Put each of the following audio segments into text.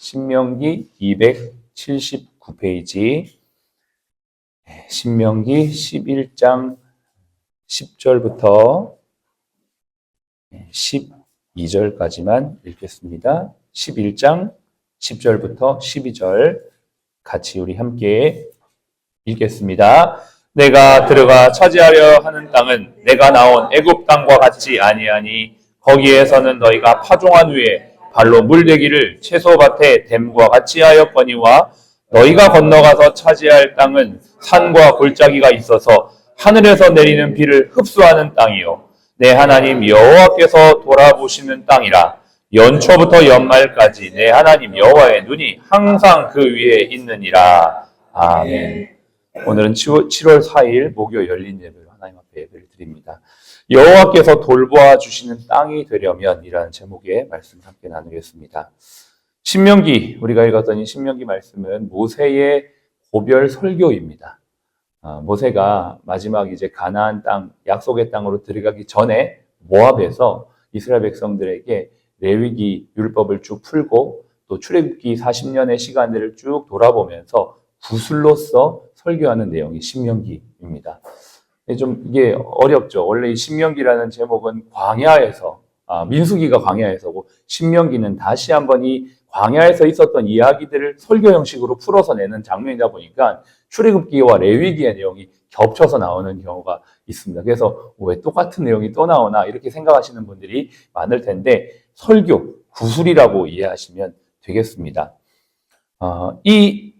신명기 279페이지, 신명기 11장 10절부터 12절까지만 읽겠습니다. 11장 10절부터 12절 같이 우리 함께 읽겠습니다. 내가 들어가 차지하려 하는 땅은 내가 나온 애굽 땅과 같지 아니하니 거기에서는 너희가 파종한 후에 발로 물대기를 채소밭에 댐과 같이 하였거니와 너희가 건너가서 차지할 땅은 산과 골짜기가 있어서 하늘에서 내리는 비를 흡수하는 땅이요 내 하나님 여호와께서 돌아보시는 땅이라. 연초부터 연말까지 내 하나님 여호와의 눈이 항상 그 위에 있느니라. 아멘. 오늘은 7월 4일 목요 열린 예배로 하나님 앞에 예배를 드립니다. 여호와께서 돌보아 주시는 땅이 되려면 이라는 제목의 말씀을 함께 나누겠습니다. 신명기, 우리가 읽었던 이 신명기 말씀은 모세의 고별 설교입니다. 모세가 마지막 이제 가나안 땅, 약속의 땅으로 들어가기 전에 모압에서 이스라엘 백성들에게 레위기 율법을 쭉 풀고 또 출애굽기 40년의 시간들을 쭉 돌아보면서 구술로서 설교하는 내용이 신명기입니다. 좀 이게 어렵죠. 원래 이 신명기라는 제목은 광야에서, 민수기가 광야에서고 신명기는 다시 한번 이 광야에서 있었던 이야기들을 설교 형식으로 풀어서 내는 장면이다 보니까 출애굽기와 레위기의 내용이 겹쳐서 나오는 경우가 있습니다. 그래서 왜 똑같은 내용이 또 나오나 이렇게 생각하시는 분들이 많을 텐데 설교, 구술이라고 이해하시면 되겠습니다.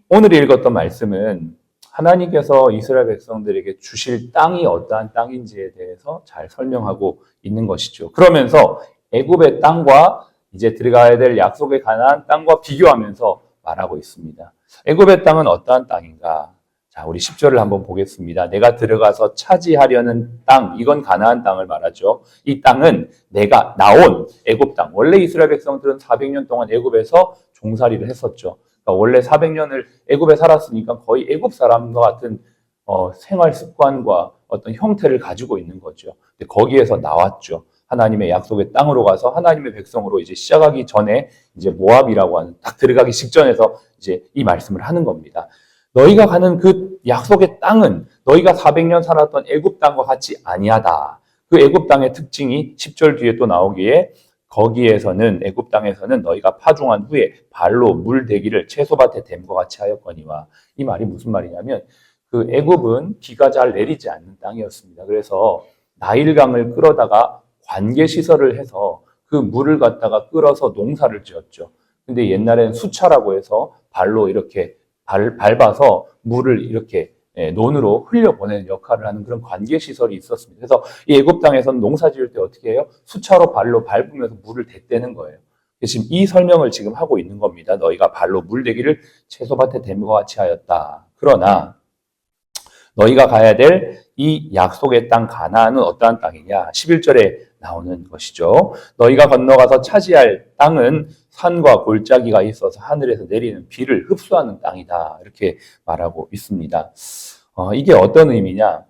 오늘 읽었던 말씀은 하나님께서 이스라엘 백성들에게 주실 땅이 어떠한 땅인지에 대해서 잘 설명하고 있는 것이죠. 그러면서 애굽의 땅과 이제 들어가야 될 약속의 가나안 땅과 비교하면서 말하고 있습니다. 애굽의 땅은 어떠한 땅인가? 자, 우리 10절을 한번 보겠습니다. 내가 들어가서 차지하려는 땅, 이건 가나안 땅을 말하죠. 이 땅은 내가 나온 애굽 땅. 원래 이스라엘 백성들은 400년 동안 애굽에서 종살이를 했었죠. 그러니까 원래 400년을 애굽에 살았으니까 거의 애굽 사람과 같은 생활 습관과 어떤 형태를 가지고 있는 거죠. 근데 거기에서 나왔죠. 하나님의 약속의 땅으로 가서 하나님의 백성으로 이제 시작하기 전에 이제 모압이라고 하는 딱 들어가기 직전에서 이제 이 말씀을 하는 겁니다. 너희가 가는 그 약속의 땅은 너희가 400년 살았던 애굽 땅과 같이 아니하다. 그 애굽 땅의 특징이 10절 뒤에 또 나오기에 거기에서는 애굽 땅에서는 너희가 파종한 후에 발로 물대기를 채소밭에 댐과 같이 하였거니와. 이 말이 무슨 말이냐면 그 애굽은 비가 잘 내리지 않는 땅이었습니다. 그래서 나일강을 끌어다가 관계시설을 해서 그 물을 갖다가 끌어서 농사를 지었죠. 근데 옛날에는 수차라고 해서 발로 이렇게 밟아서 물을 이렇게 논으로 흘려보내는 역할을 하는 그런 관계시설이 있었습니다. 그래서 이 애굽 땅에서는 농사 지을 때 어떻게 해요? 수차로 발로 밟으면서 물을 댔다는 거예요. 지금 이 설명을 지금 하고 있는 겁니다. 너희가 발로 물대기를 채소밭에 댐과 같이 하였다. 그러나 너희가 가야 될 이 약속의 땅 가나안은 어떠한 땅이냐? 11절에 나오는 것이죠. 너희가 건너가서 차지할 땅은 산과 골짜기가 있어서 하늘에서 내리는 비를 흡수하는 땅이다. 이렇게 말하고 있습니다. 이게 어떤 의미냐?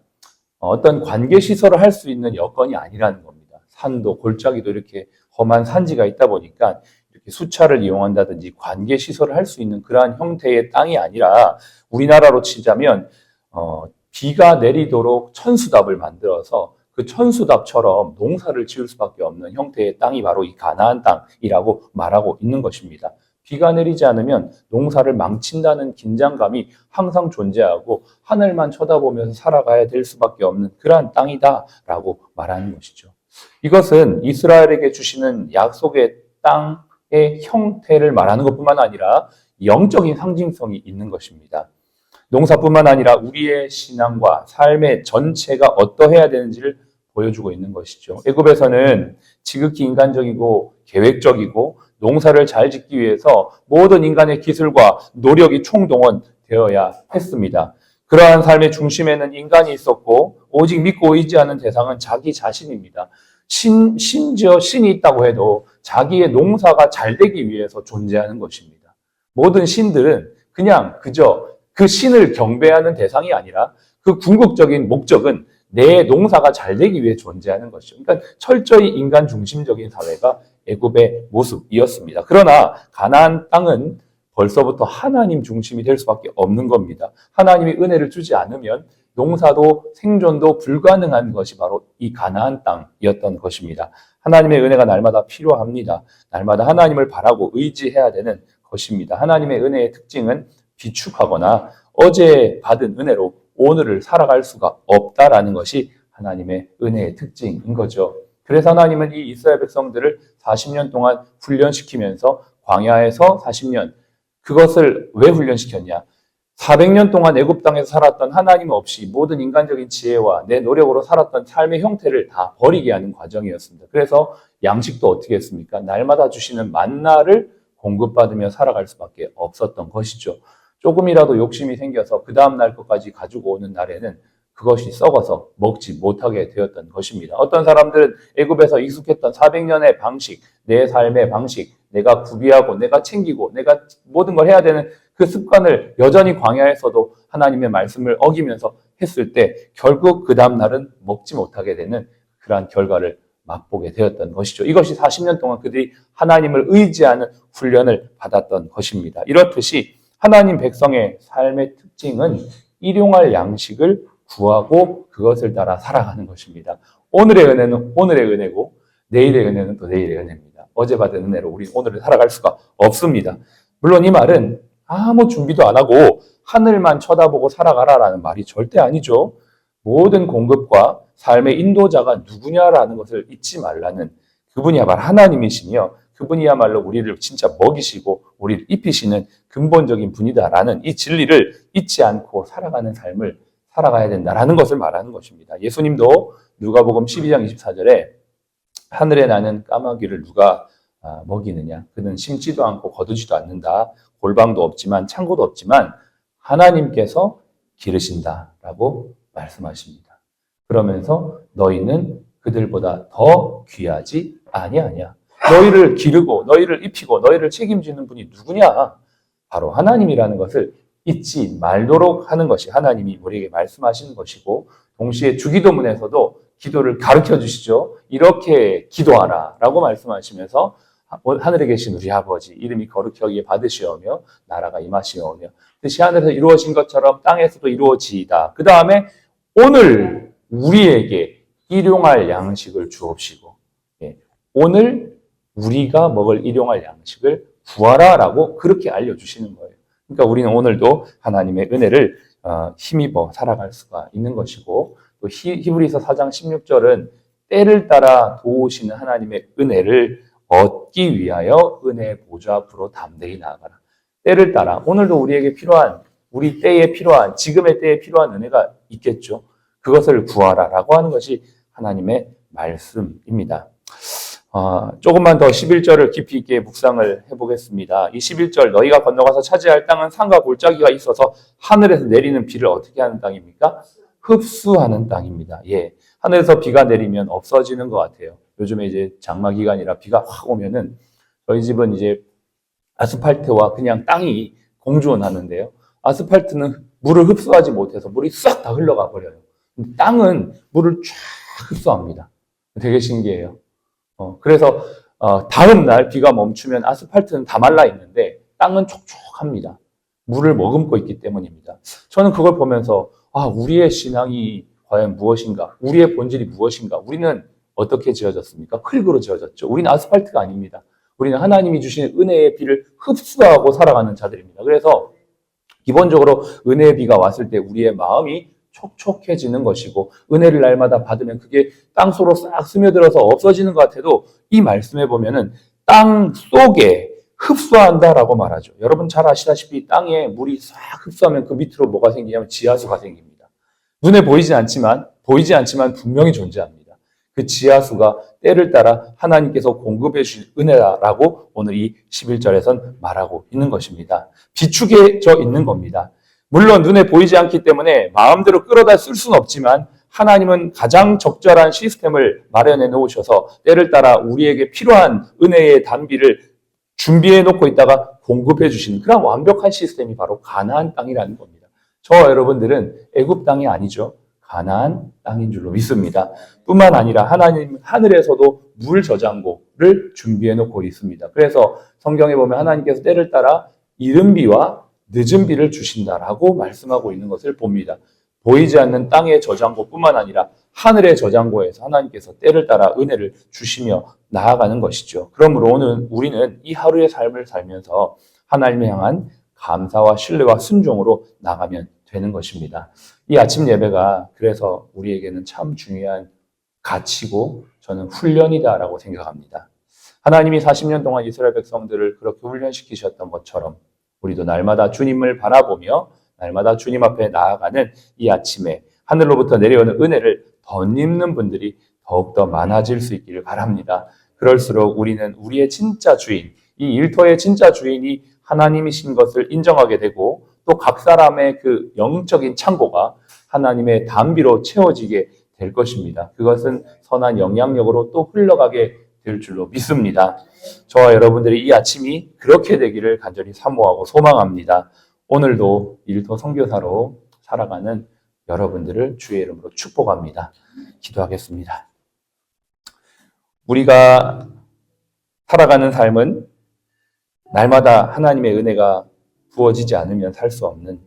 어떤 관계시설을 할 수 있는 여건이 아니라는 겁니다. 산도 골짜기도 이렇게 험한 산지가 있다 보니까 이렇게 수차를 이용한다든지 관계시설을 할 수 있는 그러한 형태의 땅이 아니라 우리나라로 치자면 비가 내리도록 천수답을 만들어서 그 천수답처럼 농사를 지을 수밖에 없는 형태의 땅이 바로 이 가나안 땅이라고 말하고 있는 것입니다. 비가 내리지 않으면 농사를 망친다는 긴장감이 항상 존재하고 하늘만 쳐다보면서 살아가야 될 수밖에 없는 그러한 땅이다라고 말하는 것이죠. 이것은 이스라엘에게 주시는 약속의 땅의 형태를 말하는 것뿐만 아니라 영적인 상징성이 있는 것입니다. 농사뿐만 아니라 우리의 신앙과 삶의 전체가 어떠해야 되는지를 보여주고 있는 것이죠. 애굽에서는 지극히 인간적이고 계획적이고 농사를 잘 짓기 위해서 모든 인간의 기술과 노력이 총동원되어야 했습니다. 그러한 삶의 중심에는 인간이 있었고 오직 믿고 의지하는 대상은 자기 자신입니다. 심지어 신이 있다고 해도 자기의 농사가 잘 되기 위해서 존재하는 것입니다. 모든 신들은 그냥 그저 그 신을 경배하는 대상이 아니라 그 궁극적인 목적은 내 농사가 잘 되기 위해 존재하는 것이죠. 그러니까 철저히 인간 중심적인 사회가 애굽의 모습이었습니다. 그러나 가나안 땅은 벌써부터 하나님 중심이 될 수밖에 없는 겁니다. 하나님이 은혜를 주지 않으면 농사도 생존도 불가능한 것이 바로 이 가나안 땅이었던 것입니다. 하나님의 은혜가 날마다 필요합니다. 날마다 하나님을 바라고 의지해야 되는 것입니다. 하나님의 은혜의 특징은 비축하거나 어제 받은 은혜로 오늘을 살아갈 수가 없다라는 것이 하나님의 은혜의 특징인 거죠. 그래서 하나님은 이 이스라엘 백성들을 40년 동안 훈련시키면서 광야에서 40년, 그것을 왜 훈련시켰냐? 400년 동안 애굽 땅에서 살았던 하나님 없이 모든 인간적인 지혜와 내 노력으로 살았던 삶의 형태를 다 버리게 하는 과정이었습니다. 그래서 양식도 어떻게 했습니까? 날마다 주시는 만나를 공급받으며 살아갈 수밖에 없었던 것이죠. 조금이라도 욕심이 생겨서 그 다음 날 것까지 가지고 오는 날에는 그것이 썩어서 먹지 못하게 되었던 것입니다. 어떤 사람들은 애굽에서 익숙했던 400년의 방식, 내 삶의 방식, 내가 구비하고 내가 챙기고 내가 모든 걸 해야 되는 그 습관을 여전히 광야에서도 하나님의 말씀을 어기면서 했을 때 결국 그 다음 날은 먹지 못하게 되는 그러한 결과를 맛보게 되었던 것이죠. 이것이 40년 동안 그들이 하나님을 의지하는 훈련을 받았던 것입니다. 이렇듯이 하나님 백성의 삶의 특징은 일용할 양식을 구하고 그것을 따라 살아가는 것입니다. 오늘의 은혜는 오늘의 은혜고 내일의 은혜는 또 내일의 은혜입니다. 어제 받은 은혜로 우리 오늘을 살아갈 수가 없습니다. 물론 이 말은 아무 준비도 안 하고 하늘만 쳐다보고 살아가라라는 말이 절대 아니죠. 모든 공급과 삶의 인도자가 누구냐라는 것을 잊지 말라는, 그분이야말로 하나님이시며 그분이야말로 우리를 진짜 먹이시고 우리를 입히시는 근본적인 분이다라는 이 진리를 잊지 않고 살아가는 삶을 살아가야 된다라는 것을 말하는 것입니다. 예수님도 누가복음 12장 24절에 하늘에 나는 까마귀를 누가 먹이느냐? 그는 심지도 않고 거두지도 않는다. 골방도 없지만 창고도 없지만 하나님께서 기르신다라고 말씀하십니다. 그러면서 너희는 그들보다 더 귀하지 아니하냐? 너희를 기르고 너희를 입히고 너희를 책임지는 분이 누구냐? 바로 하나님이라는 것을 잊지 말도록 하는 것이 하나님이 우리에게 말씀하시는 것이고, 동시에 주기도문에서도 기도를 가르쳐 주시죠. 이렇게 기도하라 라고 말씀하시면서 하늘에 계신 우리 아버지 이름이 거룩히 여기에 받으시오며 나라가 임하시오며 뜻이 하늘에서 이루어진 것처럼 땅에서도 이루어지이다. 그 다음에 오늘 우리에게 일용할 양식을 주옵시고, 오늘 우리가 먹을 일용할 양식을 구하라라고 그렇게 알려주시는 거예요. 그러니까 우리는 오늘도 하나님의 은혜를 힘입어 살아갈 수가 있는 것이고, 또 히브리서 4장 16절은 때를 따라 도우시는 하나님의 은혜를 얻기 위하여 은혜 보좌 앞으로 담대히 나아가라. 때를 따라 오늘도 우리에게 필요한, 우리 때에 필요한, 지금의 때에 필요한 은혜가 있겠죠. 그것을 구하라라고 하는 것이 하나님의 말씀입니다. 조금만 더 11절을 깊이 있게 묵상을 해보겠습니다. 이 11절, 너희가 건너가서 차지할 땅은 산과 골짜기가 있어서 하늘에서 내리는 비를 어떻게 하는 땅입니까? 흡수하는 땅입니다. 예, 하늘에서 비가 내리면 없어지는 것 같아요. 요즘에 이제 장마 기간이라 비가 확 오면은 저희 집은 이제 아스팔트와 그냥 땅이 공존하는데요. 아스팔트는 물을 흡수하지 못해서 물이 싹 다 흘러가 버려요. 근데 땅은 물을 쫙 흡수합니다. 되게 신기해요. 그래서 다음 날 비가 멈추면 아스팔트는 다 말라 있는데 땅은 촉촉합니다. 물을 머금고 있기 때문입니다. 저는 그걸 보면서 우리의 신앙이 과연 무엇인가? 우리의 본질이 무엇인가? 우리는 어떻게 지어졌습니까? 흙으로 지어졌죠. 우리는 아스팔트가 아닙니다. 우리는 하나님이 주신 은혜의 비를 흡수하고 살아가는 자들입니다. 그래서 기본적으로 은혜의 비가 왔을 때 우리의 마음이 촉촉해지는 것이고, 은혜를 날마다 받으면 그게 땅속으로 싹 스며들어서 없어지는 것 같아도 이 말씀에 보면은 땅 속에 흡수한다라고 말하죠. 여러분 잘 아시다시피 땅에 물이 싹 흡수하면 그 밑으로 뭐가 생기냐면 지하수가 생깁니다. 눈에 보이지 않지만 분명히 존재합니다. 그 지하수가 때를 따라 하나님께서 공급해 주실 은혜라고 오늘 이 11절에선 말하고 있는 것입니다. 비축해져 있는 겁니다. 물론 눈에 보이지 않기 때문에 마음대로 끌어다 쓸 수는 없지만 하나님은 가장 적절한 시스템을 마련해 놓으셔서 때를 따라 우리에게 필요한 은혜의 단비를 준비해 놓고 있다가 공급해 주시는 그런 완벽한 시스템이 바로 가나안 땅이라는 겁니다. 저와 여러분들은 애굽 땅이 아니죠. 가나안 땅인 줄로 믿습니다. 뿐만 아니라 하나님 하늘에서도 물 저장고를 준비해 놓고 있습니다. 그래서 성경에 보면 하나님께서 때를 따라 이른 비와 늦은 비를 주신다라고 말씀하고 있는 것을 봅니다. 보이지 않는 땅의 저장고뿐만 아니라 하늘의 저장고에서 하나님께서 때를 따라 은혜를 주시며 나아가는 것이죠. 그러므로 오늘 우리는 이 하루의 삶을 살면서 하나님을 향한 감사와 신뢰와 순종으로 나가면 되는 것입니다. 이 아침 예배가 그래서 우리에게는 참 중요한 가치고 저는 훈련이다라고 생각합니다. 하나님이 40년 동안 이스라엘 백성들을 그렇게 훈련시키셨던 것처럼 우리도 날마다 주님을 바라보며 날마다 주님 앞에 나아가는 이 아침에 하늘로부터 내려오는 은혜를 덧입는 분들이 더욱더 많아질 수 있기를 바랍니다. 그럴수록 우리는 우리의 진짜 주인, 이 일터의 진짜 주인이 하나님이신 것을 인정하게 되고 또 각 사람의 그 영적인 창고가 하나님의 담비로 채워지게 될 것입니다. 그것은 선한 영향력으로 또 흘러가게 될 줄로 믿습니다. 저와 여러분들이 이 아침이 그렇게 되기를 간절히 사모하고 소망합니다. 오늘도 일터 선교사로 살아가는 여러분들을 주의 이름으로 축복합니다. 기도하겠습니다. 우리가 살아가는 삶은 날마다 하나님의 은혜가 부어지지 않으면 살 수 없는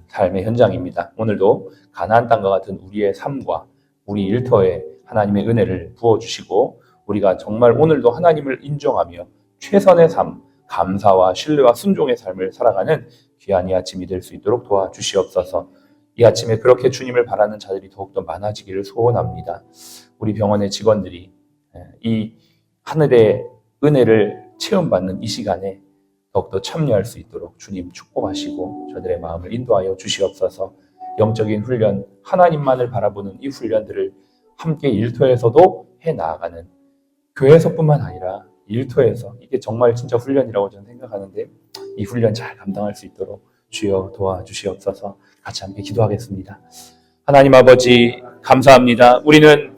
삶의 현장입니다. 오늘도 가나안 땅과 같은 우리의 삶과 우리 일터에 하나님의 은혜를 부어주시고 우리가 정말 오늘도 하나님을 인정하며 최선의 삶, 감사와 신뢰와 순종의 삶을 살아가는 귀한 이 아침이 될 수 있도록 도와주시옵소서. 이 아침에 그렇게 주님을 바라는 자들이 더욱더 많아지기를 소원합니다. 우리 병원의 직원들이 이 하늘의 은혜를 체험받는 이 시간에 더욱더 참여할 수 있도록 주님 축복하시고 저들의 마음을 인도하여 주시옵소서. 영적인 훈련, 하나님만을 바라보는 이 훈련들을 함께 일터에서도 해나가는 교회에서뿐만 아니라 일터에서 이게 정말 진짜 훈련이라고 저는 생각하는데 이 훈련 잘 감당할 수 있도록 주여 도와주시옵소서. 같이 함께 기도하겠습니다. 하나님 아버지 감사합니다. 우리는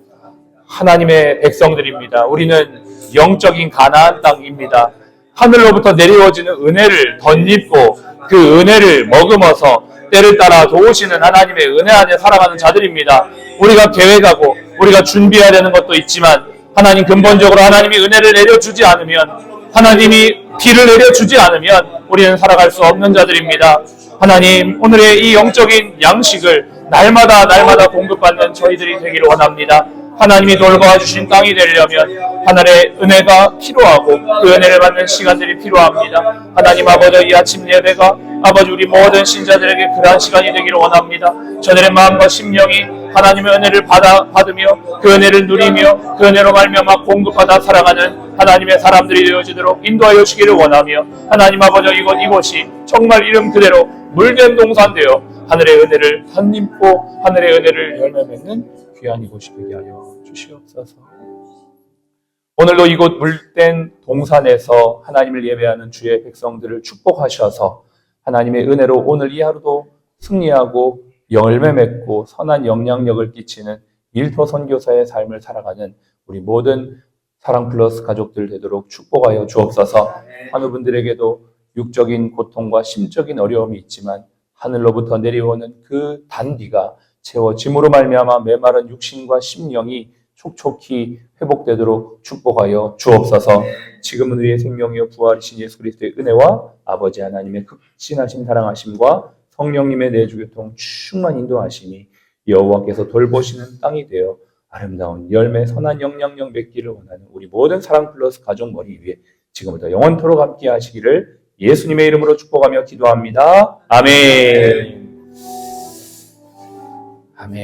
하나님의 백성들입니다. 우리는 영적인 가나안 땅입니다. 하늘로부터 내려오지는 은혜를 덧입고 그 은혜를 머금어서 때를 따라 도우시는 하나님의 은혜 안에 살아가는 자들입니다. 우리가 계획하고 우리가 준비해야 되는 것도 있지만 하나님 근본적으로 하나님이 은혜를 내려주지 않으면 하나님이 비를 내려주지 않으면 우리는 살아갈 수 없는 자들입니다. 하나님 오늘의 이 영적인 양식을 날마다 공급받는 저희들이 되기를 원합니다. 하나님이 돌보아 주신 땅이 되려면 하늘의 은혜가 필요하고 그 은혜를 받는 시간들이 필요합니다. 하나님 아버지 이 아침 예배가 아버지 우리 모든 신자들에게 그러한 시간이 되기를 원합니다. 저들의 마음과 심령이 하나님의 은혜를 받으며 그 은혜를 누리며 그 은혜로 말미암아 공급받아 살아가는 하나님의 사람들이 되어지도록 인도하여 주기를 원하며 하나님 아버지 이곳이 정말 이름 그대로 물된 동산 되어 하늘의 은혜를 덧입고 하늘의 은혜를 열매 맺는 귀한 이곳이 되게 하여 주시옵소서. 오늘도 이곳 물된 동산에서 하나님을 예배하는 주의 백성들을 축복하셔서 하나님의 은혜로 오늘 이 하루도 승리하고 열매 맺고 선한 영향력을 끼치는 일터 선교사의 삶을 살아가는 우리 모든 사랑 플러스 가족들 되도록 축복하여 주옵소서. 어느 분들에게도 육적인 고통과 심적인 어려움이 있지만 하늘로부터 내려오는 그 단비가 채워짐으로 말미암아 메마른 육신과 심령이 촉촉히 회복되도록 축복하여 주옵소서. 지금은 우리의 생명이요 부활이신 예수 그리스도의 은혜와 아버지 하나님의 극진하신 사랑하심과 성령님의 내주교통 충만 인도하심이 여호와께서 돌보시는 땅이 되어 아름다운 열매 선한 영향력 맺기를 원하는 우리 모든 사랑 플러스 가족 머리 위에 지금부터 영원토록 함께 하시기를 예수님의 이름으로 축복하며 기도합니다. 아멘. 아멘.